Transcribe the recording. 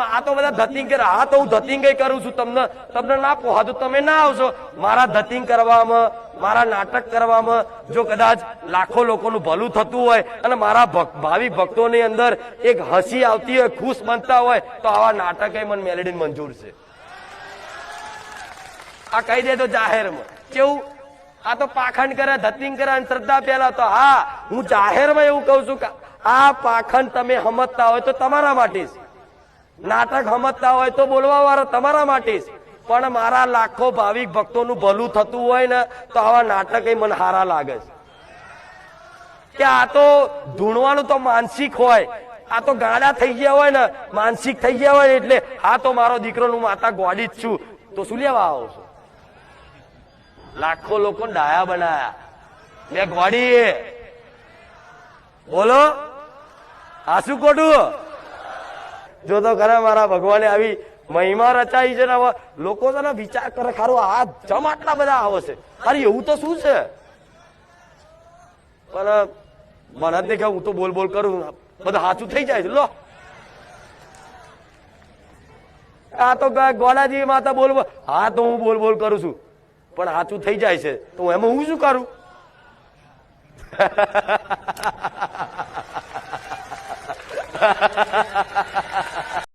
આ તો બધા ધતિંગ કરે. હા તો હું ધતિંગ કરું છું, તમને ના પોહાતું તમે ના આવશો. મારા ધતિંગ કરવામાં, મારા નાટક કરવામાં જો કદાચ લાખો લોકોનું ભલું થતું હોય અને મારા ભાવિ ભક્તોની અંદર એક હસી આવતી હોય, ખુશ બનતા હોય, તો આવા નાટક મને મેલેડી મંજૂર છે. આ કહી દે તો જાહેરમાં કેવું, આ તો પાખંડ કરે, ધતિંગ કરે, શ્રદ્ધા પેલા તો હા હું જાહેરમાં એવું કઉ છું કે આ પાખંડ તમે સમજતા હોય તો તમારા માટે, નાટક સમજતા હોય તો બોલવા વાળા તમારા માટે, પણ મારા લાખો ભાવિક ભક્તોનું ભલું થતું હોય ને તો આવા નાટક મને હારા લાગે છે. કે આ તો ધૂણવાનું તો માનસિક હોય, આ તો ગાડા થઈ ગયા હોય ને, માનસિક થઈ ગયા હોય એટલે હા તો મારો દીકરો નું માતા ગોડી જ છું, તો શું લેવા આવો છો? લાખો લોકો ડાયા બનાયા, મેં ગોડી બોલો આ શું ખોટું? જો તો ખરા મારા ભગવાને આવી મહિમા રચાઈ છે ને, હવે લોકો છે ને વિચાર કરે ખારું આ જમ આટલા બધા આવે છે, અરે એવું તો શું છે? પણ મને જ દેખાય, હું તો બોલ બોલ કરું, બધું સાચું થઈ જાય છે. લો આ તો ગોડાજી માતા બોલ, હા તો હું બોલ બોલ કરું છું પણ સાચું થઈ જાય છે, તો એમાં હું શું કરું?